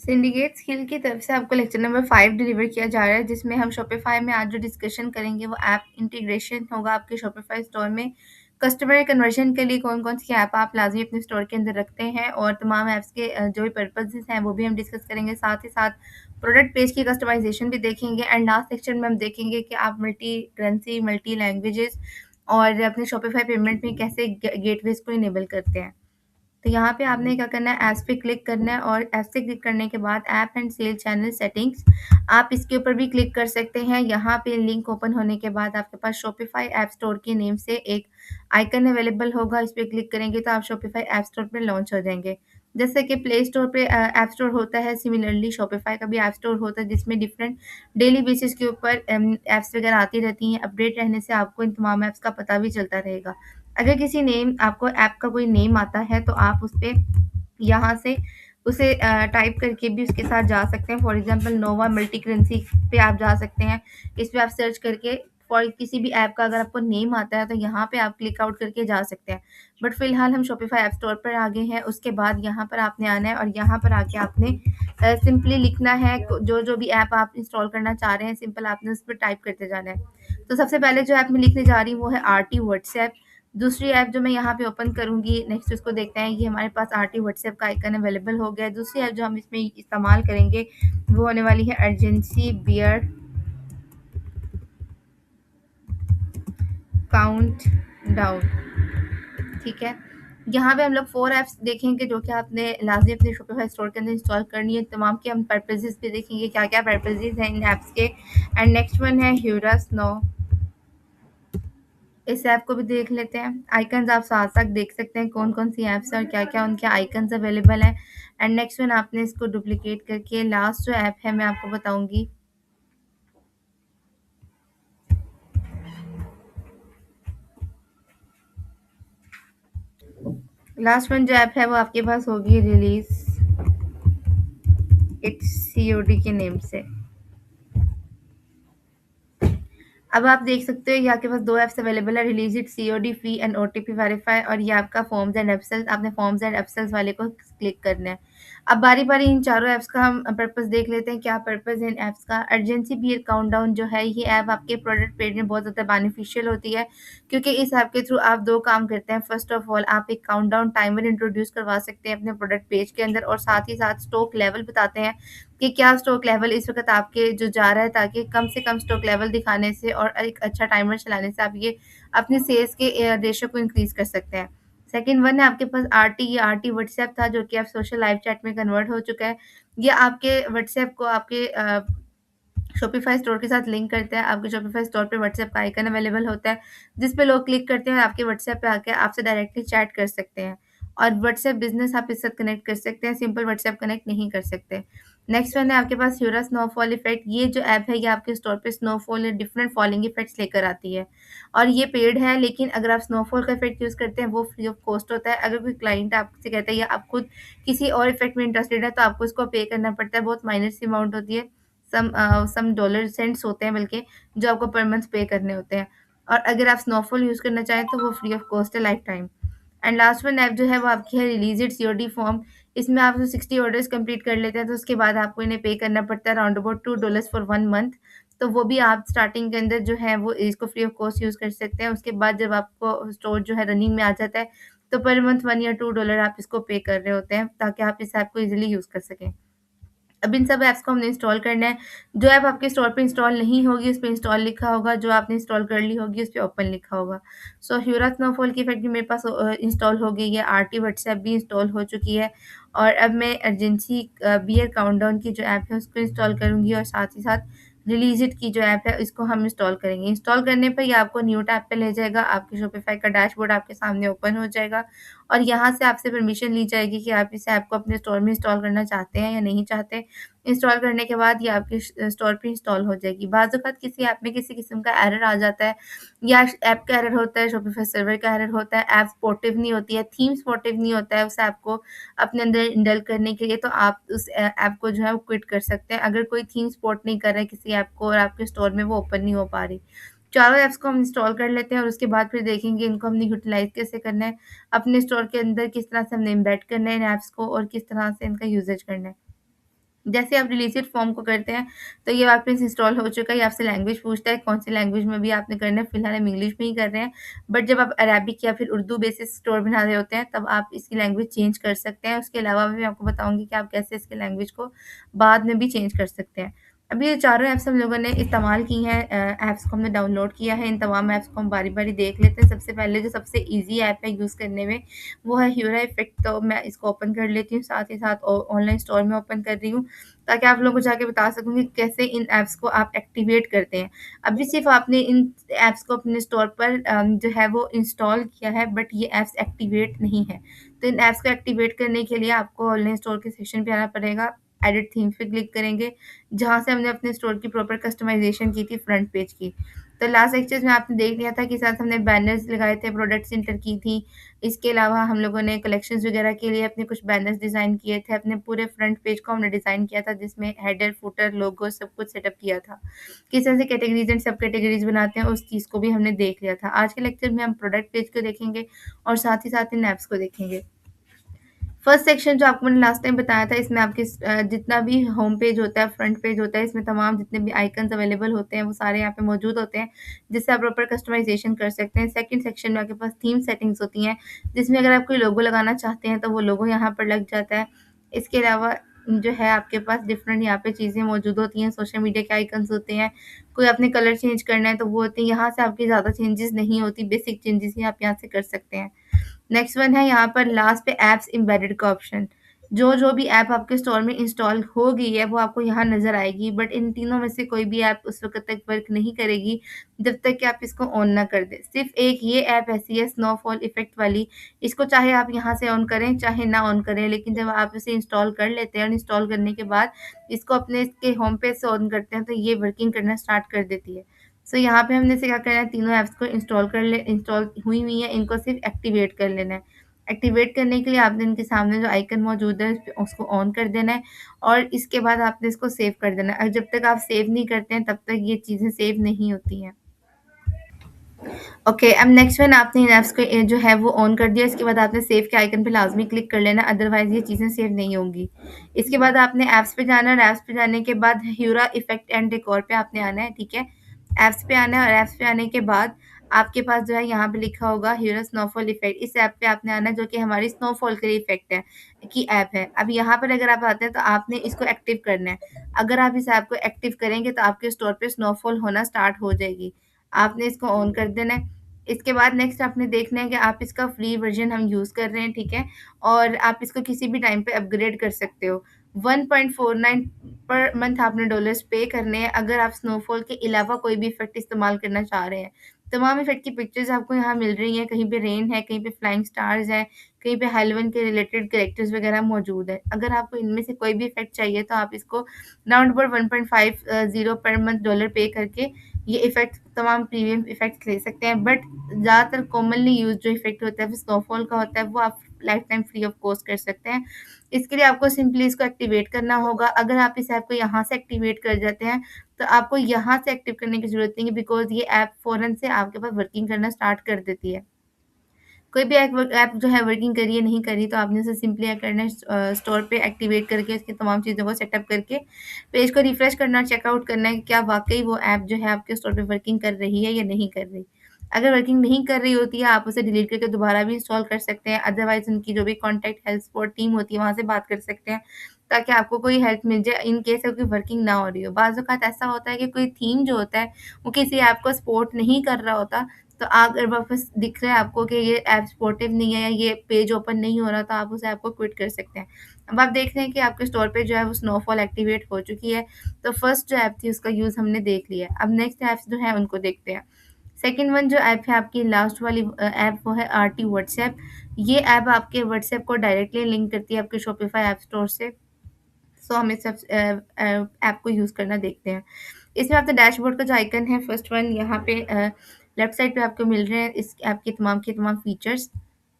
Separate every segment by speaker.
Speaker 1: Syndicate skill की तरफ से आपको लेक्चर नंबर 5 डिलीवर किया जा रहा है, जिसमें हम शॉपिफ़ाई में आज जो डिस्कशन करेंगे वो ऐप इंटीग्रेशन होगा आपके शॉपिफ़ाई स्टोर में। कस्टमर कन्वर्जन के लिए कौन-कौन सी ऐप आप लाज़मी अपने स्टोर के अंदर रखते हैं और तमाम ऐप्स के जो भी पर्पसेज़ हैं वो भी हम डिस्कस करेंगे। साथ ही साथ प्रोडक्ट पेज की कस्टमाइज़ेशन भी देखेंगे एंड लास्ट सेक्शन में हम देखेंगे कि आप मल्टी करेंसी, मल्टी लैंग्वेजेज़ और अपने शॉपिफ़ाई पेमेंट में कैसे गेटवेज़ को इनेबल करते हैं। तो यहाँ पे आपने क्या करना है, ऐप्स पे क्लिक करना है और ऐप्स पे क्लिक करने के बाद app and sell channel settings, आप इसके ऊपर भी क्लिक कर सकते हैं। यहाँ पे लिंक ओपन होने के बाद आपके पास शॉपिफ़ाई ऐप स्टोर के नेम से एक आइकन अवेलेबल होगा। इस पे क्लिक करेंगे तो आप शॉपिफ़ाई ऐप स्टोर पे लॉन्च हो जाएँगे। जैसे कि प्ले स्टोर पे ऐप स्टोर होता है, सिमिलरली शॉपिफ़ाई का भी ऐप स्टोर होता है, जिसमें डिफरेंट डेली बेसिस के ऊपर ऐप्स वगैरह आती रहती हैं। अपडेट रहने से आपको इन तमाम ऐप्स का पता भी चलता रहेगा। अगर किसी नेम आपको ऐप का कोई नेम आता है तो आप उस पे यहाँ से उसे टाइप करके भी उसके साथ जा सकते हैं। For example Nova multi currency पे आप जा सकते हैं। इस पे आप सर्च करके फॉर किसी भी ऐप का अगर आपको नेम आता है तो यहाँ पे आप क्लिक आउट करके जा सकते हैं। बट फ़िलहाल हम शॉपिफ़ाई ऐप स्टोर पर आ गए हैं। उसके बाद यहाँ पर आपने आना है और यहाँ पर आके आपने सिंपली लिखना है जो भी ऐप आप इंस्टॉल करना चाह रहे हैं, सिंपल आपने उस पे टाइप करते जाना है। तो सबसे पहले जो ऐप मैं लिखने जा रही हूँ वो है आरटी व्हाट्सएप। दूसरी ऐप जो मैं यहाँ पे ओपन करूँगी, नेक्स्ट उसको देखते हैं। ये हमारे पास आरटी व्हाट्सएप का आइकन अवेलेबल हो गया है। दूसरी ऐप जो हम इसमें इस्तेमाल करेंगे वो होने वाली है अर्जेंसी बियर काउंट डाउन। ठीक है, यहाँ पे हम लोग 4 ऐप्स देखेंगे जो कि आपने लाज़मी अपने शॉपिफ़ाई स्टोर के अंदर इंस्टॉल करनी है। तमाम के हम पर्पसेज़ भी देखेंगे, क्या-क्या पर्पसेज़ हैं इन ऐप्स के। एंड नेक्स्ट वन है ह्यूरा स्नो। इस ऐप को भी देख लेते हैं। आइकन्स आप साथ-साथ देख सकते हैं कौन-कौन सी ऐप्स हैं और क्या-क्या उनके आइकन्स अवेलेबल हैं। एंड नेक्स्ट वन आपने इसको डुप्लिकेट करके लास्ट जो ऐप है मैं आपको बताऊँगी। लास्ट वन जो ऐप है वो आपके पास होगी रिलीज़ इट्स सीओडी के नेम से। अब आप देख सकते हो ये आपके पास 2 ऐप्स अवेलेबल है, release it COD free and OTP verify, और ये आपका फॉर्म्स एंड एफसेल्स। आपने फॉर्म्स एंड एफसेल्स वाले को क्लिक करना है। अब बारी-बारी इन चारों ऐप्स का हम पर्पस देख लेते हैं, क्या पर्पस है इन ऐप्स का। अर्जेंसी बियर काउंटडाउन जो है ये ऐप आपके प्रोडक्ट पेज में बहुत ज़्यादा बेनिफिशियल होती है, क्योंकि इस ऐप के थ्रू आप 2 काम करते हैं। फर्स्ट ऑफ ऑल आप एक काउंटडाउन टाइमर इंट्रोड्यूस करवा सकते हैं अपने प्रोडक्ट पेज के अंदर और साथ ही साथ स्टॉक लेवल बताते हैं कि क्या स्टॉक लेवल इस वक़्त आपके जो जा रहा है, ताकि कम से कम स्टॉक लेवल दिखाने से और एक अच्छा टाइमर चलाने से आप ये अपनी सेल्स के रेशियो को इंक्रीज़ कर सकते हैं। सेकंड वन है आपके पास आरटी। ये आरटी व्हाट्सएप था जो कि अब सोशल लाइव चैट में कन्वर्ट हो चुका है। ये आपके व्हाट्सएप को आपके शॉपिफ़ाई स्टोर के साथ लिंक करता है। आपके शॉपिफ़ाई स्टोर पे व्हाट्सएप का आइकन अवेलेबल होता है, जिस पे लोग क्लिक करते हैं और आपके व्हाट्सएप पे आके आपसे डायरेक्टली चैट कर सकते हैं। और व्हाट्सएप बिज़नेस आप इसके साथ कनेक्ट कर सकते हैं, सिंपल व्हाट्सएप कनेक्ट नहीं कर सकते। नेक्स्ट वन है आपके पास ह्यूरा स्नोफॉल इफ़ेक्ट। ये जो ऐप है ये आपके स्टोर पे स्नोफॉल या डिफरेंट फॉलिंग इफ़ेक्ट्स लेकर आती है और ये पेड है, लेकिन अगर आप स्नोफॉल का इफ़ेक्ट यूज़ करते हैं वो फ्री ऑफ कॉस्ट होता है। अगर कोई क्लाइंट आपसे कहता है या आप खुद किसी और इफ़ेक्ट में इंटरेस्टेड है तो आपको इसको पे करना पड़ता है। बहुत माइनर सी अमाउंट होती है। सम डॉलर सेंट्स होते हैं बल्कि, जो आपको पर मंथ पे करने होते हैं। और अगर आप स्नोफॉल यूज़ करना चाहें तो वो फ्री ऑफ कॉस्ट है life time. And last one app जो है वो आपकी है रिलीज़ इट सीओडी फॉर्म। इसमें आप 60 ऑर्डर्स कंप्लीट कर लेते हैं तो उसके बाद आपको इन्हें पे करना पड़ता है अराउंड अबाउट $2 फॉर 1 मंथ। तो वो भी आप स्टार्टिंग के अंदर जो है वो इसको फ्री ऑफ कॉस्ट यूज़ कर सकते हैं। उसके बाद जब आपको स्टोर जो है रनिंग में आ जाता है तो पर मंथ 1 या $2 आप इसको पे कर रहे होते हैं, ताकि आप इस ऐप को ईज़िली यूज़ कर सकें। अब इन सब ऐप्स को हमने इंस्टॉल करना है। जो ऐप आपके स्टोर पे इंस्टॉल नहीं होगी उस पे इंस्टॉल लिखा होगा, जो आपने इंस्टॉल कर ली होगी उस पे ओपन लिखा होगा। सो ह्यूरा स्नोफॉल की इफ़ेक्ट भी मेरे पास इंस्टॉल हो गई है, आरटी व्हाट्सएप भी इंस्टॉल हो चुकी है और अब मैं अर्जेंसी बियर काउंटडाउन की जो ऐप है उसको इंस्टॉल करूँगी और साथ ही साथ रिलीज़ इट की जो ऐप है इसको हम इंस्टॉल करेंगे। इंस्टॉल करने पर ये आपको न्यू टैब पे ले जाएगा, आपकी शॉपिफ़ाई का डैशबोर्ड आपके सामने ओपन हो जाएगा और यहाँ से आपसे परमिशन ली जाएगी कि आप इस ऐप को अपने स्टोर में इंस्टॉल करना चाहते हैं या नहीं चाहते। इंस्टॉल करने के बाद ये आपके स्टोर पे इंस्टॉल हो जाएगी। बाज़ औक़ात किसी ऐप में किसी किस्म का एरर आ जाता है या ऐप का एरर होता है, शॉपिफ़ाई सर्वर का एरर होता है, ऐप स्पोर्टिव नहीं होती है, थीम स्पोर्टिव नहीं होता है उस ऐप को अपने अंदर इंडल करने के लिए, तो आप उस ऐप को जो है वो क्विट कर सकते हैं। अगर कोई थीम सपोर्ट नहीं कर रहा है किसी ऐप को और आपके स्टोर में वो ओपन नहीं हो पा रही। चारों ऐप्स को हम इंस्टॉल कर लेते हैं और उसके बाद फिर देखेंगे इनको हमने यूटिलाइज़ कैसे करना है, अपने स्टोर के अंदर किस तरह से हमने एम्बेड करना है इन ऐप्स को और किस तरह से इनका यूसेज करना है। जैसे आप रिलीज इट फॉर्म को करते हैं, तो ये वापस इंस्टॉल हो चुका है। ये आपसे लैंग्वेज पूछता है, कौन सी लैंग्वेज में भी आपने करना है। फिलहाल हम इंग्लिश में ही कर रहे हैं, बट जब आप अरेबिक या फिर उर्दू बेसिस स्टोर बना रहे होते हैं, तब आप इसकी लैंग्वेज चेंज कर सकते हैं। उसके अलावा भी मैं आपको बताऊँगी कि आप कैसे इसकी लैंग्वेज को बाद में भी चेंज कर सकते हैं। अभी ये चारों ऐप्स हम लोगों ने इस्तेमाल की हैं, ऐप्स को हमने डाउनलोड किया है। इन तमाम ऐप्स को हम बारी-बारी देख लेते हैं। सबसे पहले जो सबसे ईज़ी ऐप है यूज़ करने में, वो है ह्यूरा इफ़ेक्ट। तो मैं इसको ओपन कर लेती हूँ, साथ ही साथ ऑनलाइन स्टोर में ओपन कर रही हूँ, ताकि आप लोगों को जाके बता सकूँ कि कैसे इन ऐप्स को आप एक्टिवेट करते हैं। अभी सिर्फ़ आपने इन ऐप्स को अपने स्टोर पर जो है वो इंस्टॉल किया है, बट ये ऐप्स एक्टिवेट नहीं है। तो इन ऐप्स को एक्टिवेट करने के लिए आपको ऑनलाइन स्टोर के सेक्शन पे आना पड़ेगा। एडिट थीम्स पे क्लिक करेंगे, जहाँ से हमने अपने स्टोर की प्रॉपर कस्टमाइज़ेशन की थी फ्रंट पेज की। तो लास्ट लेक्चर्स में आपने देख लिया था कि साथ हमने बैनर्स लगाए थे, प्रोडक्ट्स एंटर की थी। इसके अलावा हम लोगों ने कलेक्शंस वगैरह के लिए अपने कुछ बैनर्स डिज़ाइन किए थे। अपने पूरे फ्रंट पेज को हमने डिज़ाइन किया था, जिसमें हेडर, फुटर, लोगो सब कुछ सेटअप किया था। किस तरह से कैटेगरीज़ एंड सब कैटेगरीज़ बनाते हैं, उस चीज़ को भी हमने देख लिया था। आज के लेक्चर में हम प्रोडक्ट पेज को देखेंगे और साथ ही साथ इन ऐप्स को देखेंगे। फर्स्ट सेक्शन जो आपको मैंने लास्ट टाइम बताया था, इसमें आपके जितना भी होम पेज होता है, फ्रंट पेज होता है, इसमें तमाम जितने भी आइकन्स अवेलेबल होते हैं, वो सारे यहाँ पे मौजूद होते हैं, जिससे आप प्रॉपर कस्टमाइज़ेशन कर सकते हैं। सेकंड सेक्शन में आपके पास थीम सेटिंग्स होती हैं, जिसमें अगर आप कोई लोगो लगाना चाहते हैं, तो वो लोगो यहाँ पर लग जाता है। इसके अलावा जो है आपके पास डिफरेंट यहाँ पे चीज़ें मौजूद होती हैं, सोशल मीडिया के आइकन्स होते हैं, कोई आपने कलर चेंज करना है, तो वो होते हैं। यहाँ से आपकी ज़्यादा चेंजेस नहीं होती, बेसिक चेंजेस ही आप यहाँ से कर सकते हैं। नेक्स्ट वन है यहाँ पर लास्ट पे ऐप्स एम्बेडेड का ऑप्शन। जो भी ऐप आपके स्टोर में इंस्टॉल हो गई है, वो आपको यहाँ नज़र आएगी, बट इन तीनों में से कोई भी ऐप उस वक़्त तक वर्क नहीं करेगी, जब तक कि आप इसको ऑन ना कर दें। सिर्फ़ एक ये ऐप ऐसी है स्नोफॉल इफ़ेक्ट वाली, इसको चाहे आप यहाँ से ऑन करें, चाहे ना ऑन करें, लेकिन जब आप इसे इंस्टॉल कर लेते हैं और इंस्टॉल करने के बाद इसको अपने इसके होम पेज से ऑन करते हैं, तो ये वर्किंग करना स्टार्ट कर देती है। सो यहाँ पे हमने से क्या करना है, तीनों ऐप्स को इंस्टॉल हुई हुई हैं, इनको सिर्फ़ एक्टिवेट कर लेना है। एक्टिवेट करने के लिए आपने इनके सामने जो आइकन मौजूद है, उसको ऑन कर देना है और इसके बाद आपने इसको सेव कर देना है। और जब तक आप सेव नहीं करते हैं, तब तक ये चीज़ें सेव नहीं होती हैं। ओके, अब नेक्स्ट वन आपने इन ऐप्स को जो है वो ऑन कर दिया, इसके बाद आपने सेव के आइकन पे लाज़मी क्लिक कर लेना, अदरवाइज़ ये चीज़ें सेव नहीं होंगी। इसके बाद आपने ऐप्स पे जाना है और ऐप्स पे जाने के बाद ह्यूरा इफ़ेक्ट एंड डेकोर पे आपने आना है, ठीक है? ऐप्स पे आना है और ऐप्स पे आने के बाद आपके पास जो है यहाँ पे लिखा होगा ह्यूरा स्नोफॉल इफ़ेक्ट, इस ऐप पे आपने आना है, जो कि हमारी स्नोफॉल के लिए इफ़ेक्ट है की ऐप है। अब यहाँ पर अगर आप आते हैं, तो आपने इसको एक्टिव करना है। अगर आप इस ऐप को एक्टिव करेंगे, तो आपके स्टोर पे स्नोफॉल होना स्टार्ट हो जाएगी। आपने इसको ऑन कर देना है। इसके बाद नेक्स्ट आपने देखना है कि आप इसका फ्री वर्ज़न हम यूज़ कर रहे हैं, ठीक है? और आप इसको किसी भी टाइम पे अपग्रेड कर सकते हो। 1.49 पर मंथ आपने डॉलर्स पे करने हैं, अगर आप स्नोफॉल के अलावा कोई भी इफ़ेक्ट इस्तेमाल करना चाह रहे हैं। तमाम इफ़ेक्ट की पिक्चर्स आपको यहाँ मिल रही हैं, कहीं पे रेन है, कहीं पे फ्लाइंग स्टार्स हैं, कहीं पे हेलोवीन के रिलेटेड कैरेक्टर्स वगैरह मौजूद हैं। अगर आपको इनमें से कोई भी इफ़ेक्ट चाहिए, तो आप इसको round about 1.50 per month dollar पे करके ये इफ़ेक्ट तमाम प्रीमियम इफ़ेक्ट्स ले सकते हैं। बट ज़्यादातर कॉमनली यूज़ जो इफ़ेक्ट होता है, वो स्नोफॉल का होता है, वो आप life time free of cost कर सकते हैं। इसके लिए आपको सिंपली इसको एक्टिवेट करना होगा। अगर आप इस ऐप को यहाँ से एक्टिवेट कर जाते हैं, तो आपको यहाँ से एक्टिव करने की ज़रूरत नहीं है, बिकॉज़ ये ऐप फ़ौरन से आपके पास वर्किंग करना स्टार्ट कर देती है। कोई भी ऐप जो है वर्किंग करी है, नहीं करी, तो आपने उसे सिंपली क्या करना है, स्टोर पे एक्टिवेट करके उसकी तमाम चीज़ों को सेटअप करके पेज को रिफ्रेश करना, चेकआउट करना है कि क्या वाक़ई वो ऐप जो है आपके स्टोर पे वर्किंग कर रही है या नहीं कर रही। अगर वर्किंग नहीं कर रही होती है, आप उसे डिलीट करके दोबारा भी इंस्टॉल कर सकते हैं। अदरवाइज़ उनकी जो भी कॉन्टैक्ट हेल्प सपोर्ट टीम होती है, वहाँ से बात कर सकते हैं, ताकि आपको कोई हेल्प मिल जाए इन केस अगर वर्किंग ना हो रही हो। बाज़ औक़ात ऐसा होता है कि कोई थीम जो होता है, वो किसी ऐप को सपोर्ट नहीं कर रहा होता, तो अगर वापस दिख रहा है आपको कि ये ऐप सपोर्टिव नहीं है या ये पेज ओपन नहीं हो रहा, तो आप उस ऐप को क्विट कर सकते हैं। अब आप देख रहे हैं कि आपके स्टोर पे जो है वो स्नोफॉल एक्टिवेट हो चुकी है। तो फर्स्ट जो ऐप थी उसका यूज़ हमने देख लिया है। अब नेक्स्ट ऐप्स जो हैं उनको देखते हैं। सेकंड वन जो ऐप है आपकी लास्ट वाली ऐप, वो है आरटी व्हाट्सएप। ये ऐप आपके व्हाट्सएप को डायरेक्टली लिंक करती है आपके शॉपिफाई ऐप स्टोर से। सो हम इस ऐप को यूज़ करना देखते हैं। इसमें आपका डैशबोर्ड का जो आइकन है फर्स्ट वन, यहाँ पे लेफ्ट साइड पे आपको मिल रहे हैं इस ऐप के तमाम फीचर्स।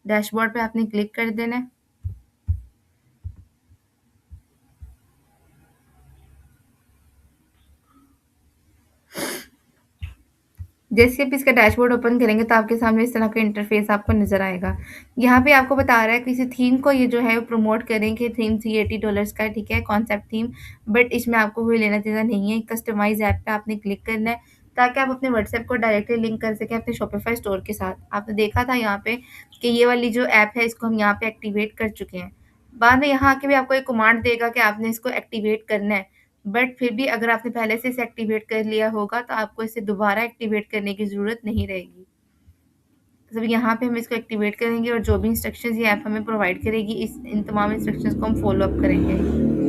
Speaker 1: डैशबोर्ड पे आपने क्लिक कर देना है। जैसे आप इसका डैशबोर्ड ओपन करेंगे तो आपके सामने इस तरह का इंटरफेस आपको नज़र आएगा। यहाँ पे आपको बता रहा है किसी थीम को ये जो है वो प्रमोट करें कि थीम $380 का है, ठीक है, कॉन्सेप्ट थीम, बट इसमें आपको कोई लेना-देना नहीं है। कस्टमाइज़ ऐप पे आपने क्लिक करना है ताकि आप अपने व्हाट्सएप को डायरेक्टली लिंक कर सकें अपने शॉपिफ़ाई स्टोर के साथ। आपने देखा था यहाँ पे कि ये वाली जो ऐप है इसको हम यहाँ पे एक्टिवेट कर चुके हैं। बाद में यहाँ आके भी आपको एक कमांड देगा कि आपने इसको एक्टिवेट करना है। बट फिर भी अगर आपने पहले से इसे एक्टिवेट कर लिया होगा तो आपको इसे दोबारा एक्टिवेट करने की ज़रूरत नहीं रहेगी। मतलब यहाँ पे हम इसको एक्टिवेट करेंगे और जो भी इंस्ट्रक्शंस ये ऐप हमें प्रोवाइड करेगी इस इन तमाम इंस्ट्रक्शंस को हम फॉलो अप करेंगे।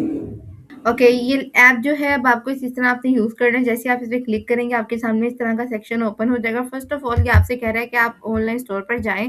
Speaker 1: ओके, ये ऐप जो है अब आपको इस तरह आपने यूज़ करना है। जैसे आप इस पे क्लिक करेंगे आपके सामने इस तरह का सेक्शन ओपन हो जाएगा। फर्स्ट ऑफ ऑल ये आपसे कह रहा है कि आप ऑनलाइन स्टोर पर जाएँ,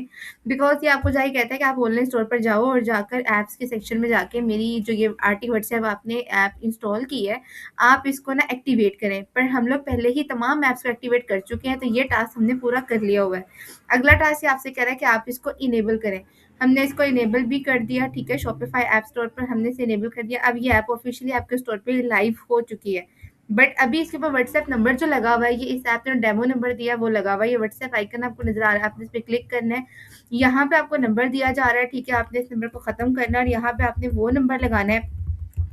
Speaker 1: बिकॉज़ ये आपको जाके कहता है कि आप ऑनलाइन स्टोर पर जाओ और जाकर ऐप्स के सेक्शन में जाके मेरी जो ये आरटी व्हाट्सएप आपने ऐप इंस्टॉल की है, आप इसको ना एक्टिवेट करें। पर हम लोग पहले ही तमाम ऐप्स को एक्टिवेट कर चुके हैं, तो ये टास्क हमने पूरा कर लिया हुआ है। अगला टास्क ये आपसे कह रहा है कि आप इसको इनेबल करें। हमने इसको इनेबल भी कर दिया, ठीक है, शॉपिफ़ाई ऐप स्टोर पर हमने इसे इनेबल कर दिया। अब ये ऐप ऑफ़िशियली आपके स्टोर पे लाइव हो चुकी है। बट अभी इसके ऊपर व्हाट्सएप नंबर जो लगा हुआ है, ये इस ऐप ने डेमो नंबर दिया है वो लगा हुआ है। ये व्हाट्सएप आइकन आपको नज़र आ रहा है, आपने इस पे क्लिक करना है। यहाँ पे आपको नंबर दिया जा रहा है, ठीक है, आपने इस नंबर को ख़त्म करना है और यहाँ पे आपने वो नंबर लगाना है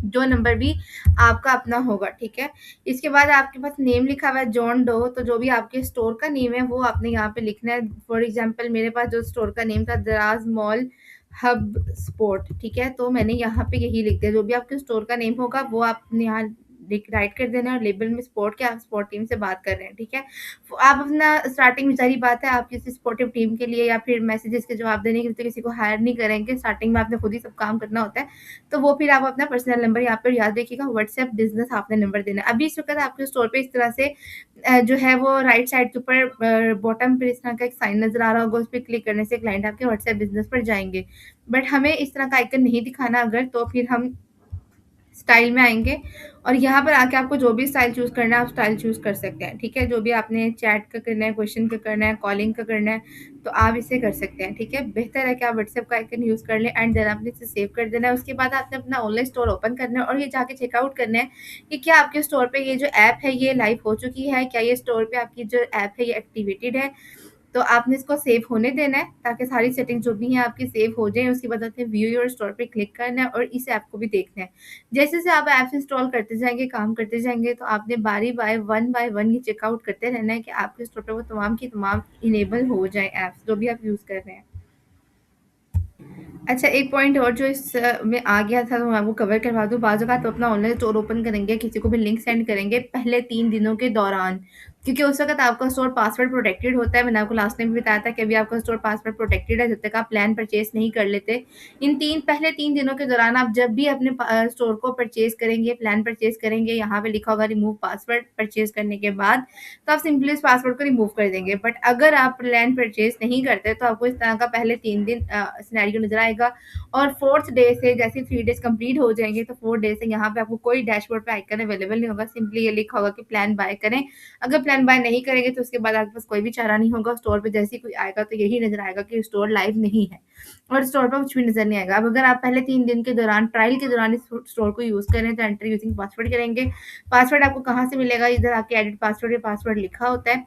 Speaker 1: जो नंबर भी आपका अपना होगा, ठीक है। इसके बाद आपके पास नेम लिखा हुआ है जॉन डो, तो जो भी आपके स्टोर का नेम है वो आपने यहाँ पे लिखना है। फॉर एग्जांपल मेरे पास जो स्टोर का नेम था दराज मॉल हब स्पोर्ट, ठीक है, तो मैंने यहाँ पे यही लिख दिया। जो भी आपके स्टोर का नेम होगा वो आपने यहाँ राइट कर देना है और लेबल में स्पोर्ट के आप स्पोर्ट टीम से बात कर रहे हैं, ठीक है। आप अपना स्टार्टिंग में ज़ाहिर बात है आप किसी स्पोर्टिव टीम के लिए या फिर मैसेजेस के जवाब देने के लिए तो किसी को हायर नहीं करेंगे। स्टार्टिंग में आपने खुद ही सब काम करना होता है। तो वो फिर आप अपना पर्सनल नंबर यहाँ पर याद रखिएगा, व्हाट्सएप बिज़नेस आपने नंबर देना है। अभी इस वक़्त आपके स्टोर पे इस तरह से जो है वो राइट साइड के ऊपर बॉटम पे इस तरह का एक साइन नज़र आ रहा होगा, उस पे क्लिक करने से क्लाइंट आपके व्हाट्सएप बिज़नेस पर जाएँगे। बट हमें इस तरह का आइकन नहीं दिखाना अगर, तो फिर हम स्टाइल में आएँगे और यहाँ पर आके आपको जो भी स्टाइल चूज़ करना है, आप स्टाइल चूज़ कर सकते हैं, ठीक है? जो भी आपने चैट का करना है, क्वेश्चन का करना है, कॉलिंग का करना है, तो आप इसे कर सकते हैं, ठीक है? बेहतर है कि आप व्हाट्सएप का आइकन यूज़ कर लें एंड देन आपने इसे सेव कर देना है। उसके बाद आपने अपना ऑनलाइन स्टोर ओपन करना है और ये जाके चेकआउट करना है कि क्या आपके स्टोर पे ये जो ऐप है, ये लाइव हो चुकी है? क्या ये स्टोर पे आपकी जो ऐप है, ये एक्टिवेटेड है? तो आपने इसको सेव होने देना है ताकि सारी सेटिंग जो भी हैं आपकी सेव हो जाएँ। उसके बाद आपने व्यू योर स्टोर पे क्लिक करना है और इस ऐप को भी देखना है। जैसे-जैसे आप ऐप्स इंस्टॉल करते जाएँगे, काम करते जाएँगे, तो आपने बाय वन ये चेकआउट करते रहना है कि आपके स्टोर पे वो तमाम की तमाम इनेबल हो जाएँ ऐप्स, जो भी आप यूज़ कर रहे हैं। अच्छा, एक पॉइंट और जो इस में आ गया था तो मैं वो कवर करवा दूँ। बाज़ औक़ात तो अपना ऑनलाइन स्टोर ओपन करेंगे, किसी को भी लिंक सेंड करेंगे पहले 3 दिनों के दौरान, क्योंकि उस वक़्त आपका स्टोर पासवर्ड प्रोटेक्टेड होता है। मैंने आपको लास्ट टाइम भी बताया था कि अभी आपका स्टोर पासवर्ड प्रोटेक्टेड है, जब तक आप प्लान परचेज़ नहीं कर लेते। इन पहले 3 दिनों के दौरान आप जब भी अपने स्टोर को परचेज़ करेंगे, प्लान परचेज़ करेंगे, यहाँ पे लिखा होगा रिमूव पासवर्ड परचेज़ करने के बाद, तो आप सिंपली उस पासवर्ड को रिमूव कर देंगे। बट अगर आप प्लान परचेज़ नहीं करते, तो आपको इस तरह का पहले 3 दिन सिनेरियो नज़र आएगा और 4th डे से जैसे 3 डेज़ कंप्लीट हो जाएँगे, तो 4 डे से यहाँ पे आपको कोई डैशबोर्ड पे आइकन अवेलेबल नहीं होगा। सिंपली ये लिखा होगा कि प्लान बाय करें। अगर प्लान बाय नहीं करेंगे, तो उसके बाद आपके पास कोई भी चारा नहीं होगा। स्टोर पे जैसे ही कोई आएगा, तो यही नज़र आएगा कि स्टोर लाइव नहीं है और स्टोर पे कुछ भी नज़र नहीं आएगा। अब अगर आप पहले 3 दिन के दौरान, ट्रायल के दौरान इस स्टोर को यूज़ करें, तो एंटर यूजिंग पासवर्ड करेंगे। पासवर्ड आपको कहाँ से मिलेगा? इधर आपके एडिट पासवर्ड या पासवर्ड लिखा होता है।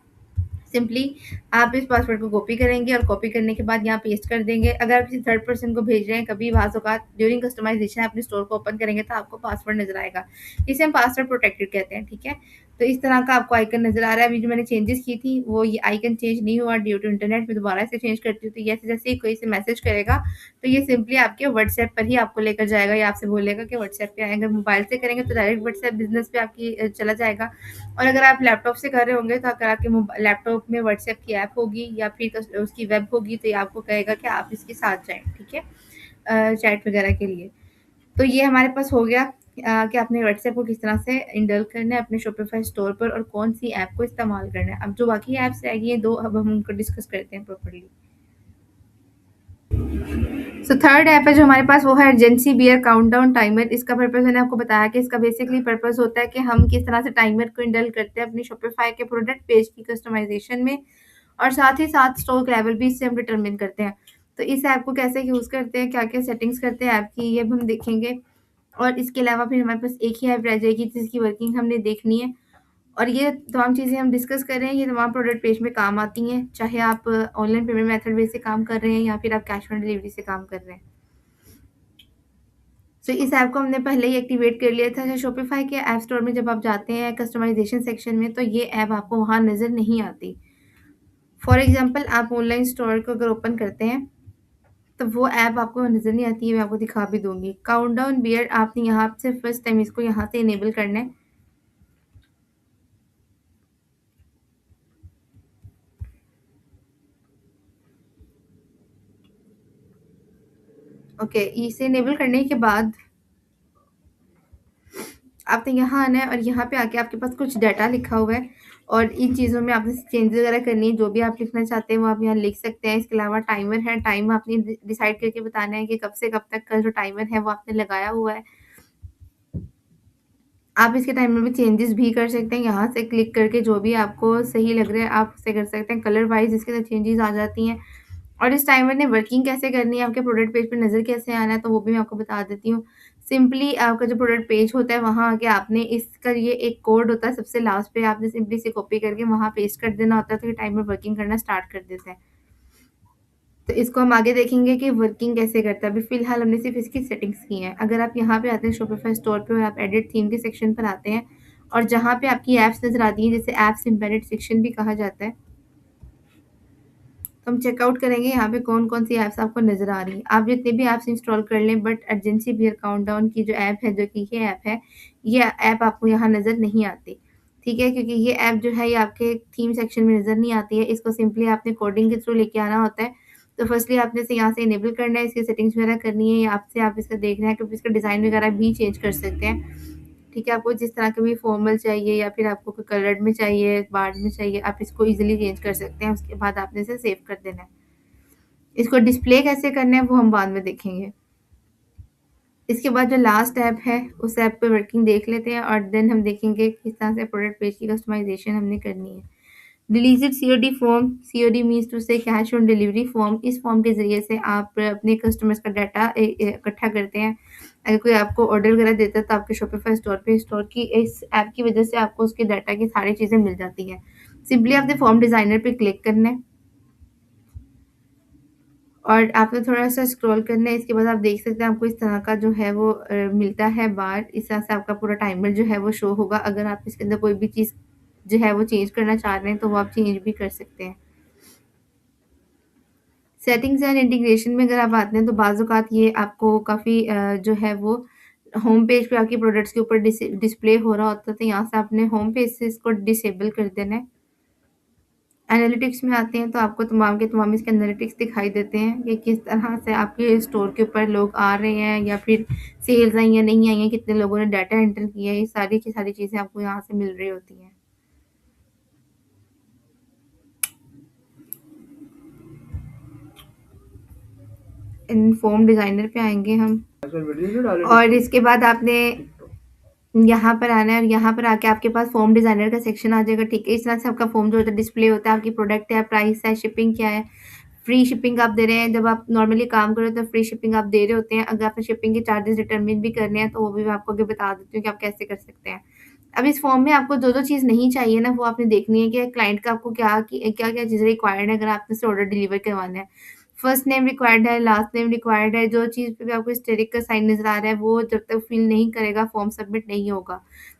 Speaker 1: सिंपली आप इस पासवर्ड को कॉपी करेंगे और कॉपी करने के बाद यहाँ पेस्ट कर देंगे। अगर आप किसी थर्ड पर्सन को भेज रहे हैं, कभी बाज़ औक़ात ड्यूरिंग कस्टमाइज़ेशन अपने स्टोर को ओपन करेंगे तो आपको पासवर्ड नज़र आएगा। इसे हम पासवर्ड प्रोटेक्टेड कहते हैं, ठीक है? तो इस तरह का आपको आइकन नज़र आ रहा है। अभी जो मैंने चेंजेस की थी वो ये आइकन चेंज नहीं हुआ ड्यू टू इंटरनेट। मैं दोबारा से चेंज करती हूँ, तो जैसे-जैसे ही कोई से मैसेज करेगा, तो ये सिंपली आपके व्हाट्सएप पर ही आपको लेकर जाएगा या आपसे बोलेगा कि व्हाट्सएप पे आएँ। अगर मोबाइल से करेंगे तो डायरेक्ट व्हाट्सएप बिज़नेस पे आपकी चला जाएगा और अगर आप लैपटॉप से कर रहे होंगे तो अगर आपके लैपटॉप में व्हाट्सएप की ऐप होगी या फिर उसकी वेब होगी तो ये आपको कहेगा कि आप इसके साथ जाएँ, ठीक है? चैट वगैरह के लिए। तो ये हमारे पास हो गया कि आपने व्हाट्सएप को किस तरह से इंडल करना है अपने शॉपिफ़ाई स्टोर पर और कौन-सी ऐप को इस्तेमाल करना है। अब जो बाकी ऐप्स रह गई हैं 2, अब हम उनको डिस्कस करते हैं प्रॉपर्ली। सो थर्ड ऐप है जो हमारे पास वो है अर्जेंसी बियर काउंटडाउन टाइमर। इसका पर्पस मैंने आपको बताया कि इसका बेसिकली पर्पस होता है कि हम किस तरह से टाइमर को इंडल करते हैं अपनी शॉपिफाई के प्रोडक्ट पेज की कस्टमाइजेशन में और साथ ही साथ स्टॉक लेवल भी इससे हम डिटरमिन करते हैं। तो इस ऐप को कैसे यूज़ करते हैं, क्या-क्या सेटिंग्स करते हैं ऐप की, ये भी हम देखेंगे और इसके अलावा फिर हमारे पास एक ही ऐप रह जाएगी जिसकी वर्किंग हमने देखनी है और ये तमाम चीज़ें हम डिस्कस कर रहे हैं, ये तमाम प्रोडक्ट पेज में काम आती हैं, चाहे आप ऑनलाइन पेमेंट मेथड बेस से काम कर रहे हैं या फिर आप कैश ऑन डिलीवरी से काम कर रहे हैं। सो इस ऐप को हमने पहले ही एक्टिवेट कर लिया था। शॉपिफ़ाई के ऐप स्टोर में जब आप जाते हैं कस्टमाइज़ेशन सेक्शन में, तो ये ऐप आपको वहाँ नज़र नहीं आती। फॉर एग्ज़ाम्पल आप ऑनलाइन स्टोर को अगर ओपन करते हैं, तो वो ऐप आपको नज़र नहीं आती है, मैं आपको दिखा भी दूँगी। काउंटडाउन बियर आपने यहाँ से फर्स्ट टाइम इसको यहाँ से इनेबल करना है। ओके, इसे इनेबल करने के बाद आपने यहाँ आना है और यहाँ पे आके आपके पास कुछ डाटा लिखा हुआ है और इन चीज़ों में आपने चेंजेस वगैरह करनी है, जो भी आप लिखना चाहते हैं वो आप यहाँ लिख सकते हैं। इसके अलावा टाइमर है, टाइम आपने डिसाइड करके बताना है कि कब से कब तक का जो टाइमर है वो आपने लगाया हुआ है। आप इसके टाइमर में चेंजेस भी कर सकते हैं, यहाँ से क्लिक करके जो भी आपको सही लग रहा है आप उसे कर सकते हैं। कलर वाइज़ इसके अंदर चेंजेस आ जाती हैं और इस टाइमर ने वर्किंग कैसे करनी है, आपके प्रोडक्ट पेज पे नज़र कैसे आना है, तो वो भी मैं आपको बता देती हूँ। सिंपली आपका जो प्रोडक्ट पेज होता है, वहाँ आके आपने इसका ये एक कोड होता है सबसे लास्ट पे, आपने सिंपली इसे कॉपी करके वहाँ पेस्ट कर देना होता है, तो ये टाइमर वर्किंग करना स्टार्ट कर देता है। तो इसको हम आगे देखेंगे कि वर्किंग कैसे करता है। अभी फ़िलहाल हमने सिर्फ़ इसकी सेटिंग्स की हैं। अगर आप यहाँ पे आते हैं शॉपिफ़ाई स्टोर पे और आप एडिट थीम के सेक्शन पर आते हैं और जहाँ पे आपकी ऐप्स नज़र आती हैं, जिसे ऐप्स एम्बेडेड सेक्शन भी कहा जाता है। तो हम चेकआउट करेंगे यहाँ पे कौन-कौन सी ऐप्स आपको नज़र आ रही हैं। आप जितने भी ऐप्स इंस्टॉल कर लें, बट अर्जेंसी बियर काउंटडाउन की जो ऐप है, जो कि ये ऐप है, ये ऐप आपको यहाँ नज़र नहीं आती। ठीक है? क्योंकि ये ऐप जो है ये आपके थीम सेक्शन में नज़र नहीं आती है। इसको सिंपली आपने कोडिंग के थ्रू लेके आना होता है। तो फर्स्टली आपने इसे यहाँ से इनेबल करना है, इसकी सेटिंग्स वगैरह करनी है, या आपसे आप इसका देखना है, क्योंकि इसका डिज़ाइन वगैरह भी चेंज कर सकते हैं। ठीक है? आपको जिस तरह का भी फॉर्मल चाहिए या फिर आपको कोई कलर्ड में चाहिए, बार्ड में चाहिए, आप इसको ईज़िली चेंज कर सकते हैं। उसके बाद आपने इसे सेव कर देना है। इसको डिस्प्ले कैसे करना है वो हम बाद में देखेंगे। इसके बाद जो लास्ट ऐप है, उस ऐप पे वर्किंग देख लेते हैं और देन हम देखेंगे किस तरह से प्रोडक्ट पेज की कस्टमाइज़ेशन हमने करनी है। Deleted COD form, COD means to से कैश ऑन डिलीवरी फॉर्म। इस फॉर्म के ज़रिए से आप अपने कस्टमर्स का डाटा इकट्ठा करते हैं। अगर कोई आपको ऑर्डर वगैरह देता है तो आपके शॉपिफ़ाई स्टोर पे स्टोर की इस ऐप की वज़ह से आपको उसके डाटा की सारी चीज़ें मिल जाती हैं। सिंपली आपने फॉर्म डिज़ाइनर पे क्लिक करना है और आपको थोड़ा-सा स्क्रॉल करना है, इसके बाद आप देख सकते हैं आपको इस तरह का जो है वो मिलता है बार। इस तरह से आपका पूरा टाइमर जो है वो शो होगा। अगर आप इसके अंदर कोई भी चीज़ जो है वो चेंज करना चाह रहे हैं, तो वो आप चेंज भी कर सकते हैं। सेटिंग्स एंड इंटीग्रेशन में अगर आप आते हैं, तो बाज़ औक़ात ये आपको काफ़ी जो है वो होम पेज पे आपके प्रोडक्ट्स के ऊपर डिस्प्ले हो रहा होता है, तो यहाँ से आपने होम पेज से इसको डिसेबल कर देना है। एनालिटिक्स में आते हैं तो आपको तमाम के तमाम इसके एनालिटिक्स दिखाई देते हैं कि किस तरह से आपके स्टोर के ऊपर लोग आ रहे हैं या फिर सेल्स आई हैं, नहीं आई हैं, कितने लोगों ने डाटा एंटर किया है, ये सारी की सारी चीज़ें आपको यहाँ से मिल रही होती हैं। इन फॉर्म डिज़ाइनर पे आएँगे हम और इसके बाद आपने यहाँ पर आना है और यहाँ पर आके आपके पास फॉर्म डिज़ाइनर का सेक्शन आ जाएगा, ठीक है? इस तरह से आपका फॉर्म जो होता है डिस्प्ले होता है, आपकी प्रोडक्ट है, प्राइस है, शिपिंग क्या है, फ्री शिपिंग आप दे रहे हैं। जब आप नॉर्मली काम कर रहे हो तो फ्री शिपिंग आप दे रहे होते हैं। अगर आपने शिपिंग के चार्जेस डिटरमिन भी करने हैं, तो वो भी मैं आपको आगे बता देती हूँ कि आप कैसे कर सकते हैं। अब इस फॉर्म में आपको जो-जो चीज़ नहीं चाहिए ना, वो आपने देखनी है कि क्लाइंट का आपको क्या-क्या चीज़ें रिक्वायर्ड है, अगर आपने उसे ऑर्डर डिलीवर करवाना है। फर्स्ट नेम रिक्वायर्ड है, लास्ट नेम रिक्वायर्ड है, जो चीज़ पे भी आपको एस्टेरिक का साइन नज़र आ रहा है, वो जब तक फिल नहीं करेगा, फॉर्म सबमिट नहीं होगा।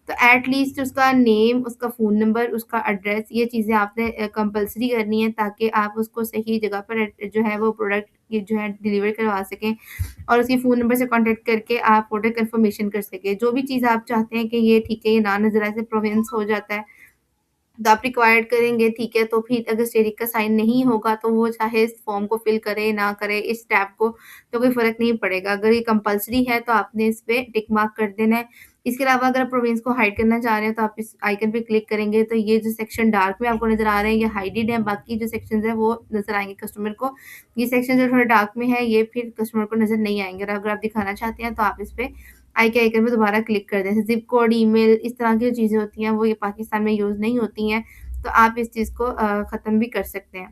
Speaker 1: तो एट लीस्ट उसका नेम, उसका फ़ोन नंबर, उसका एड्रेस, ये चीज़ें आपने कंपल्सरी करनी है, ताकि आप उसको सही जगह पर जो है वो प्रोडक्ट ये जो है डिलीवर करवा सकें और उसके फ़ोन नंबर से कॉन्टैक्ट करके आप ऑर्डर कन्फर्मेशन कर सकें। जो भी चीज़ आप चाहते हैं कि ये ठीक है, ये ना नज़र आए, जैसे प्रोविंस हो जाता है, तो आप रिक्वायर्ड करेंगे, ठीक है, तो फिर अगर स्टेरिक का साइन नहीं होगा, तो वो चाहे इस फॉर्म को फिल करे, ना करे, इस टैब को, तो कोई फ़र्क नहीं पड़ेगा। अगर ये कंपल्सरी है, तो आपने इस पे टिक मार्क कर देना है। इसके अलावा अगर आप प्रोविंस को हाइड करना चाह रहे हैं, तो आप इस आइकन पे क्लिक करेंगे, तो ये जो सेक्शन डार्क में आपको नज़र आ रहे हैं, ये हाइडेड है, बाकी जो सेक्शंस हैं, वो नज़र आएँगे कस्टमर को। ये सेक्शन जो थोड़ा डार्क में है, ये फिर कस्टमर को नज़र नहीं आएँगे और अगर आप दिखाना चाहते हैं, तो आप इस पे आई के आइकन पे दोबारा क्लिक कर दें। ज़िप कोड, ईमेल, इस तरह की जो चीज़ें होती हैं, वो ये पाकिस्तान में यूज़ नहीं होती हैं। तो आप इस चीज़ को ख़त्म भी कर सकते हैं।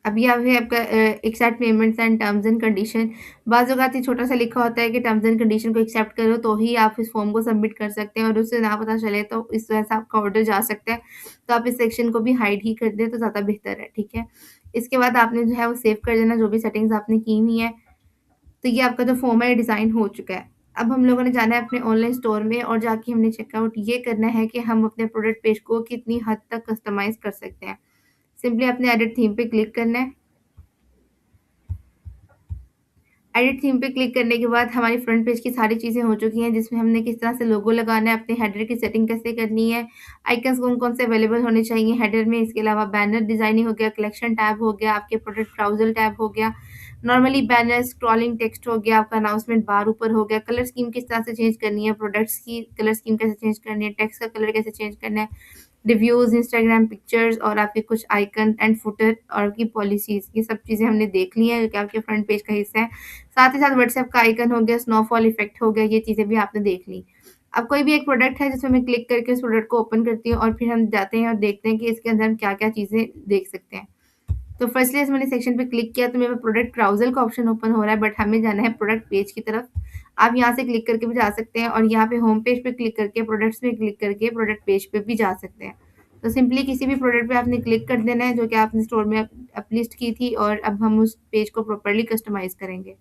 Speaker 1: अब यहाँ पे आपका accept payments and terms and condition, बाज़ औक़ात ये छोटा-सा लिखा होता है कि टर्म्स एंड कंडीशन को एक्सेप्ट करो तो ही आप इस फॉर्म को सबमिट कर सकते हैं, और उससे ना पता चले तो इस वजह से आपका ऑर्डर जा सकता है। तो आप इस सेक्शन को भी हाइड ही कर दें तो ज़्यादा बेहतर है, ठीक है? इसके बाद आपने जो है वो सेव कर देना जो भी सेटिंग्स आपने की हुई हैं। तो ये आपका जो फॉर्म है ये डिज़ाइन हो चुका है। अब हम लोगों ने जाना है अपने ऑनलाइन स्टोर में और जाके हमने चेकआउट ये करना है कि हम अपने प्रोडक्ट पेज को कितनी हद तक कस्टमाइज़ कर सकते हैं। सिंपली अपने एडिट थीम पे क्लिक करना है। एडिट थीम पे क्लिक करने के बाद हमारी फ्रंट पेज की सारी चीज़ें हो चुकी हैं, जिसमें हमने किस तरह से लोगो लगाना है, अपने हेडर की सेटिंग कैसे करनी है, आइकन्स कौन-कौन से अवेलेबल होने चाहिए हेडर में, इसके अलावा बैनर डिज़ाइनिंग हो गया, कलेक्शन टैब हो गया, आपके प्रोडक्ट ब्राउज़र टैब हो गया, नॉर्मली बैनर, स्क्रॉलिंग टेक्स्ट हो गया, आपका अनाउंसमेंट बार ऊपर हो गया, कलर स्कीम किस तरह से चेंज करनी है, प्रोडक्ट्स की कलर स्कीम कैसे चेंज करनी है, टेक्स्ट का कलर कैसे चेंज करना है, रिव्यूज़, इंस्टाग्राम पिक्चर्स और आपके कुछ आइकन एंड फुटर और आपकी पॉलिसीज़, ये सब चीज़ें हमने देख ली हैं, जो कि आपके फ्रंट पेज का हिस्सा है। साथ ही साथ व्हाट्सएप का आइकन हो गया, स्नोफॉल इफ़ेक्ट हो गया, ये चीज़ें भी आपने देख ली। अब कोई भी एक प्रोडक्ट है जिसमें मैं क्लिक करके उस प्रोडक्ट को ओपन करती हूँ और फिर हम जाते हैं और देखते हैं कि इसके अंदर हम क्या-क्या चीज़ें देख सकते हैं। तो फर्स्टली जैसे मैंने सेक्शन पे क्लिक किया तो मेरे प्रोडक्ट ब्राउज़र का ऑप्शन ओपन हो रहा है, बट हमें जाना है प्रोडक्ट पेज की तरफ। आप यहाँ से क्लिक करके भी जा सकते हैं और यहाँ पे होम पेज पे क्लिक करके प्रोडक्ट्स पे क्लिक करके प्रोडक्ट पेज पे भी जा सकते हैं। तो सिंपली किसी भी प्रोडक्ट पे आपने क्लिक कर देना है जो कि आपने स्टोर में अपलिस्ट की थी, और अब हम उस पेज को प्रॉपर्ली कस्टमाइज़ करेंगे।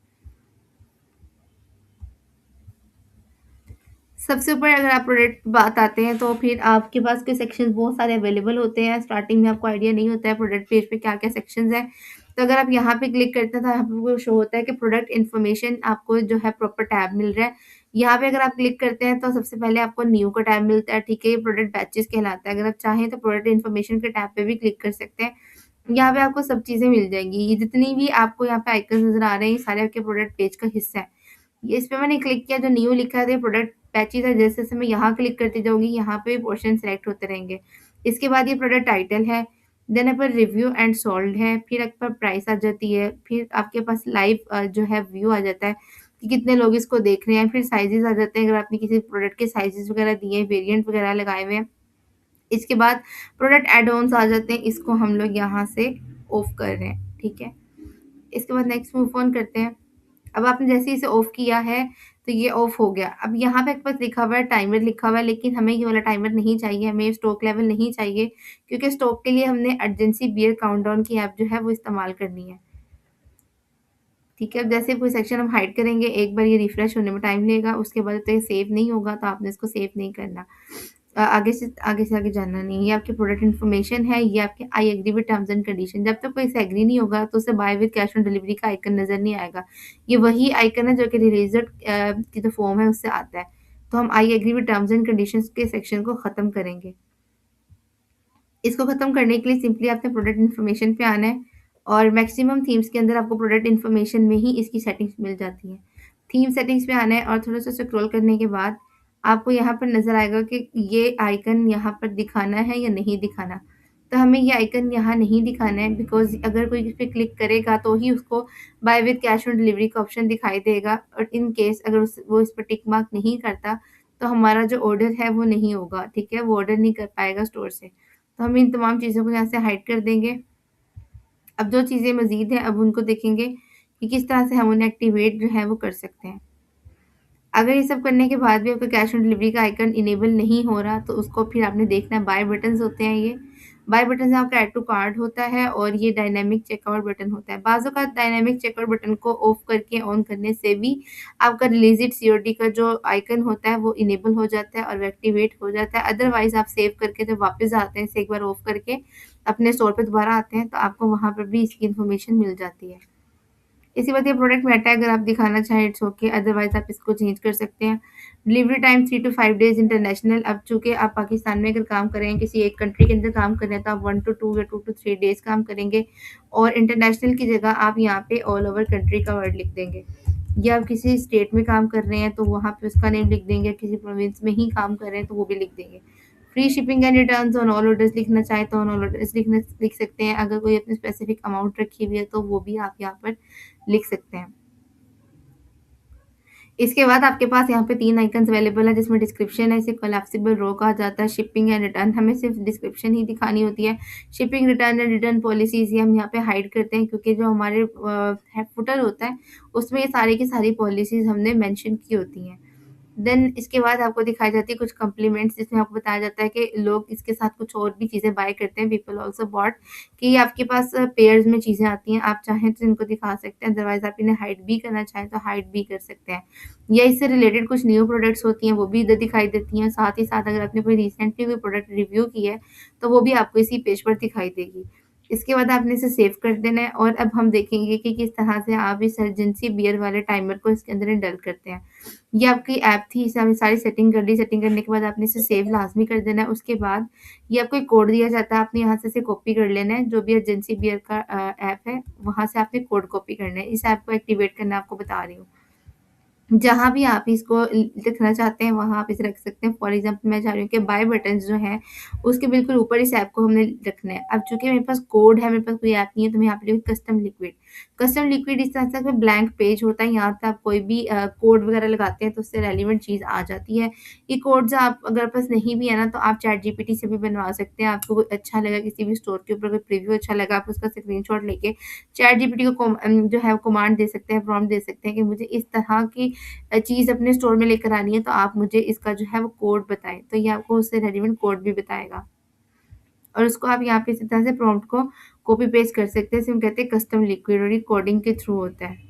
Speaker 1: सबसे ऊपर अगर आप प्रोडक्ट की बात आते हैं तो फिर आपके पास के सेक्शंस बहुत सारे अवेलेबल होते हैं। स्टार्टिंग में आपको आइडिया नहीं होता है प्रोडक्ट पेज पे क्या-क्या सेक्शंस हैं। तो अगर आप यहाँ पे क्लिक करते हैं तो आपको शो होता है कि प्रोडक्ट इन्फॉर्मेशन आपको जो है प्रॉपर टैब मिल रहा है। यहाँ पे अगर आप क्लिक करते हैं तो सबसे पहले आपको न्यू का टैब मिलता है, ठीक है? ये प्रोडक्ट बैचेज़ कहलाता है। अगर आप चाहें तो प्रोडक्ट इन्फॉर्मेशन के टैब पे भी क्लिक कर सकते हैं। यहाँ पे आपको सब चीज़ें मिल जाएँगी। ये जितनी भी आपको यहाँ पे आइकन्स नज़र आ रहे हैं, ये सारे आपके प्रोडक्ट पेज का हिस्सा है। ये इस पे मैंने क्लिक किया, जो न्यू लिखा है तो ये प्रोडक्ट पैचेज़ है, जैसे-जैसे मैं यहाँ क्लिक करती जाऊँगी यहाँ पे पोर्शन सेलेक्ट होते रहेंगे। इसके बाद ये प्रोडक्ट टाइटल है, देन यहाँ पर रिव्यू एंड सोल्ड है, फिर आपके पास प्राइस आ जाती है, फिर आपके पास लाइव जो है व्यू आ जाता है कि कितने लोग इसको देख रहे हैं, फिर साइज़ेज़ आ जाते हैं अगर आपने किसी प्रोडक्ट के साइज़ेज़ वगैरह दिए हैं, वेरिएंट वगैरह लगाए हुए हैं। इसके बाद प्रोडक्ट ऐड ऑन्स आ जाते हैं, इसको हम लोग यहाँ से ऑफ कर रहे हैं, ठीक है? इसके बाद नेक्स्ट मूव ऑन करते हैं। अब आपने जैसे ही इसे ऑफ किया है, तो ये ऑफ हो गया। अब यहाँ पे आपके पास लिखा हुआ है टाइमर लिखा हुआ है, लेकिन हमें ये वाला टाइमर नहीं चाहिए, हमें स्टॉक लेवल नहीं चाहिए, क्योंकि स्टॉक के लिए हमने अर्जेंसी बियर काउंटडाउन की ऐप जो है वो इस्तेमाल करनी है। ठीक है? अब जैसे कोई सेक्शन हम हाइड करेंगे, एक बार ये रिफ्रेश होने में टाइम लेगा, उसके बाद तो ये सेव नहीं होगा, तो आपने इसको सेव नहीं करना। आगे से आगे जानना नहीं है। ये आपकी प्रोडक्ट इन्फॉर्मेशन है, ये आपके I agree with terms and condition. जब तक कोई इससे एग्री नहीं होगा, तो उसे buy with cash on delivery का आइकन नज़र नहीं आएगा। ये वही आइकन है जो कि रिलीज़ड की जो फॉर्म है उससे आता है। तो हम I agree with terms and conditions के सेक्शन को ख़त्म करेंगे। इसको ख़त्म करने के लिए सिंपली आपने प्रोडक्ट इन्फॉर्मेशन पे आना है, और मैक्सिमम थीम्स के अंदर आपको प्रोडक्ट इन्फॉर्मेशन में ही इसकी सेटिंग्स मिल जाती हैं। थीम सेटिंग्स पे आना है और थोड़ा-सा स्क्रॉल करने के बाद आपको यहाँ पर नज़र आएगा कि ये आइकन यहाँ पर दिखाना है या नहीं दिखाना। तो हमें ये आइकन यहाँ नहीं दिखाना है, बिकॉज़ अगर कोई इस पे क्लिक करेगा तो ही उसको buy with cash on delivery का ऑप्शन दिखाई देगा, और इन केस अगर वो इस पे टिक मार्क नहीं करता, तो हमारा जो ऑर्डर है वो नहीं होगा, ठीक है? वो ऑर्डर नहीं कर पाएगा स्टोर से। तो हम इन तमाम चीज़ों को यहाँ से हाइड कर देंगे। अब जो चीज़ें मज़ीद हैं, अब उनको देखेंगे कि किस तरह से हम उन्हें एक्टिवेट जो है वो कर सकते हैं। अगर ये सब करने के बाद भी आपका कैश ऑन डिलीवरी का आइकन इनेबल नहीं हो रहा, तो उसको फिर आपने देखना है, बाय बटन्स होते हैं ये। बाय बटन से आपका ऐड टू कार्ट होता है, और ये डायनामिक चेकआउट बटन होता है। बाज़ औक़ात डायनामिक चेकआउट बटन को ऑफ करके ऑन करने से भी आपका रिलीज़ इट सीओडी का जो आइकन होता है वो इनेबल हो जाता है और वो एक्टिवेट हो जाता है। अदरवाइज़ आप सेव करके जब वापस आते हैं, इसे एक बार ऑफ करके अपने स्टोर पे दोबारा आते हैं, तो आपको वहाँ पर भी इसकी इन्फॉर्मेशन मिल जाती है। इसी बात ये प्रोडक्ट मेटा है, अगर आप दिखाना चाहें इट्स ओके, अदरवाइज़ आप इसको चेंज कर सकते हैं। Delivery time 3 to 5 days international, अब चूँकि आप पाकिस्तान में अगर काम कर रहे हैं, किसी एक कंट्री के अंदर काम कर रहे हैं, तो आप 1 टू 2 या 2 टू 3 डेज़ काम करेंगे, और इंटरनेशनल की जगह आप यहाँ पे ऑल ओवर कंट्री का वर्ड लिख देंगे। या आप किसी स्टेट में काम कर रहे हैं, तो वहाँ पे उसका नेम लिख देंगे, किसी प्रोविंस में ही काम कर रहे हैं, तो वो भी लिख देंगे। Free shipping and returns on all orders लिखना चाहें तो ऑन ऑल ऑर्डर्स लिख सकते हैं। अगर कोई अपनी स्पेसिफिक अमाउंट रखी हुई है, तो वो भी आप यहाँ पर लिख सकते हैं। इसके बाद आपके पास यहाँ पे 3 आइकन्स अवेलेबल है जिसमें डिस्क्रिप्शन है, इसे कोलैप्सिबल रो कहा जाता है, शिपिंग एंड रिटर्न हमें सिर्फ़ डिस्क्रिप्शन ही दिखानी होती है। Shipping, return and return policies ये हम यहाँ पे हाइड करते हैं क्योंकि जो हमारे है फुटर होता है, उसमें ये सारी की सारी पॉलिसीज़ हमने मेंशन की होती हैं। देन इसके बाद आपको दिखाई जाती है कुछ कॉम्प्लीमेंट्स जिसमें आपको बताया जाता है कि लोग इसके साथ कुछ और भी चीज़ें बाय करते हैं, पीपल आल्सो बॉट कि आपके पास पेयर्स में चीज़ें आती हैं, आप चाहें तो इनको दिखा सकते हैं, अदरवाइज़ आप इन्हें हाइड भी करना चाहें तो हाइड भी कर सकते हैं। या इससे रिलेटेड कुछ न्यू प्रोडक्ट्स होती हैं, वो भी इधर दिखाई देती हैं, साथ ही साथ अगर आपने कोई रिसेंटली कोई प्रोडक्ट रिव्यू की है, तो वो भी आपको इसी पेज पर दिखाई देगी। इसके बाद आपने इसे सेव कर देना है और अब हम देखेंगे कि किस तरह से आप इस अर्जेंसी बियर वाले टाइमर को इसके अंदर इंडल करते हैं। ये आपकी ऐप थी, इसे हमने सारी सेटिंग कर ली, सेटिंग करने के बाद आपने इसे सेव लाज़मी कर देना है। उसके बाद ये आपको एक कोड दिया जाता है, आपने यहाँ से इसे कॉपी कर लेना है, जो भी एजेंसी बियर का ऐप है, वहाँ से आपने कोड कॉपी करना है। इस ऐप को एक्टिवेट करना आपको बता रही हूँ। जहाँ भी आप इसको लिखना चाहते हैं, वहाँ आप इसे रख सकते हैं। फॉर एग्ज़ाम्पल मैं चाह रही हूँ कि बाय बटन्स जो हैं, उसके बिल्कुल ऊपर इस ऐप को हमने रखना है। अब चूँकि मेरे पास कोड है, मेरे पास कोई ऐप नहीं है, तो मैं यहाँ पे लिखूँगी कस्टम लिक्विड। कस्टम लिक्विड इस तरह से कोई ब्लैंक पेज होता है, यहाँ पे आप कोई भी कोड वगैरह लगाते हैं, तो उससे रेलेवेंट चीज़ आ जाती है। ये कोड्स आप अगर पास नहीं भी है ना, तो आप चैटजीपीटी से भी बनवा सकते हैं। आपको कोई अच्छा लगा, किसी भी स्टोर के ऊपर कोई प्रीव्यू अच्छा लगा, आप उसका स्क्रीनशॉट लेके चैटजीपीटी को जो है कमांड दे सकते हैं, प्रॉम्प्ट दे सकते हैं कि मुझे इस तरह की चीज़ अपने स्टोर में लेकर आनी है तो आप मुझे इसका जो है वो कोड बताएँ, तो ये आपको उससे रेलेवेंट कोड भी बताएगा। और उसको आप यहाँ पे इसी तरह से प्रॉम्प्ट को कॉपी पेस्ट कर सकते हैं, इसे हम कहते हैं कस्टम लिक्विड और ये कोडिंग के थ्रू होता है।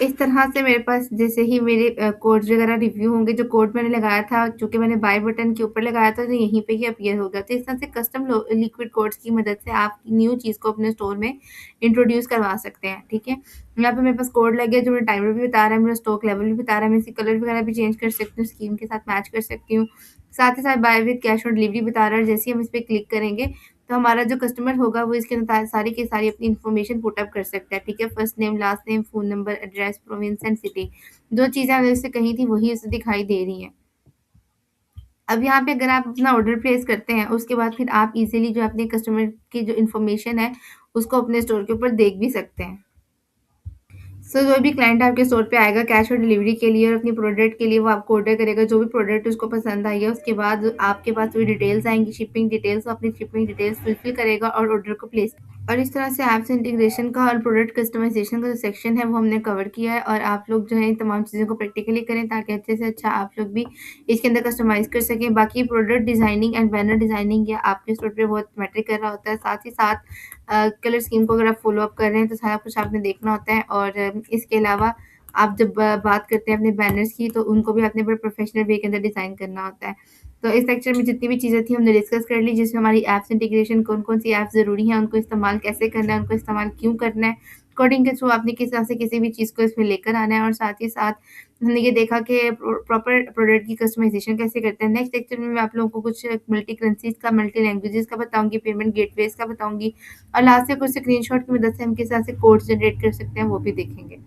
Speaker 1: इस तरह से मेरे पास जैसे ही मेरे कोड्स वगैरह रिव्यू होंगे, जो कोड मैंने लगाया था, चूँकि मैंने बाय बटन के ऊपर लगाया था, तो यहीं पे ही अपीयर होगा। तो इस तरह से कस्टम लो लिक्विड कोड्स की मदद से आप न्यू चीज़ को अपने स्टोर में इंट्रोड्यूस करवा सकते हैं, ठीक है? यहाँ पे मेरे पास कोड लग गया, जो मेरा टाइमर भी बता रहा है, मेरा स्टॉक लेवल भी बता रहा है, मैं इसकी कलर वगैरह भी चेंज कर सकती हूँ, स्कीम के साथ मैच कर सकती हूँ। साथ ही साथ buy with cash on delivery बता रहा है, जैसे ही हम इस पे क्लिक करेंगे, तो हमारा जो कस्टमर होगा वो इसके अंदर सारी की सारी अपनी इन्फॉर्मेशन पुट अप कर सकता है, ठीक है? First name, last name, phone number, address, province and city. जो चीज़ें हमने उससे कही थी वही उसे दिखाई दे रही हैं। अब यहाँ पे अगर आप अपना ऑर्डर प्लेस करते हैं, उसके बाद फिर आप इज़िली जो अपने कस्टमर की जो इन्फॉर्मेशन है, उसको अपने स्टोर के ऊपर देख भी सकते हैं। सो जो भी क्लाइंट आपके स्टोर पे आएगा कैश ऑन डिलीवरी के लिए और अपनी प्रोडक्ट के लिए वो आपको ऑर्डर करेगा, जो भी प्रोडक्ट उसको पसंद आई है, उसके बाद आपके पास जो डिटेल्स आएँगी, शिपिंग डिटेल्स, वो अपनी शिपिंग डिटेल्स फिल करेगा और ऑर्डर को प्लेस और इस तरह से ऐप्स इंटीग्रेशन का और प्रोडक्ट कस्टमाइज़ेशन का जो सेक्शन है वो हमने कवर किया है और आप लोग जो है इन तमाम चीज़ों को प्रैक्टिकली करें ताकि अच्छे से अच्छा आप लोग भी इसके अंदर कस्टमाइज़ कर सकें। बाकी product designing and banner designing या आपके स्टोर पे बहुत मैटर कर रहा होता है। साथ ही साथ कलर स्कीम को अगर आप फ़ॉलो अप कर रहे हैं तो सारा कुछ आपने देखना होता है और इसके अलावा आप जब बात करते हैं अपने बैनर्स की तो उनको भी आपने बड़े प्रोफेशनल वे के अंदर डिज़ाइन करना होता है। तो इस लेक्चर में जितनी भी चीज़ें थी हमने डिस्कस कर ली जिसमें हमारी ऐप्स इंटीग्रेशन कौन-कौन सी ऐप्स ज़रूरी हैं, उनको इस्तेमाल कैसे करना है, उनको इस्तेमाल क्यों करना है, कोडिंग के थ्रू आपने किस तरह से किसी भी चीज़ को इसमें लेकर आना है और साथ ही साथ हमने ये देखा कि प्रॉपर प्रोडक्ट की कस्टमाइज़ेशन कैसे करते हैं। नेक्स्ट लेक्चर में मैं आप लोगों को कुछ मल्टी करेंसीज़ का, मल्टी लैंग्वेजेज़ का बताऊँगी, पेमेंट गेटवेज़ का बताऊँगी और लास्ट में कुछ स्क्रीनशॉट की मदद से हम किस तरह से कोड्स जनरेट कर सकते हैं, वो भी देखेंगे।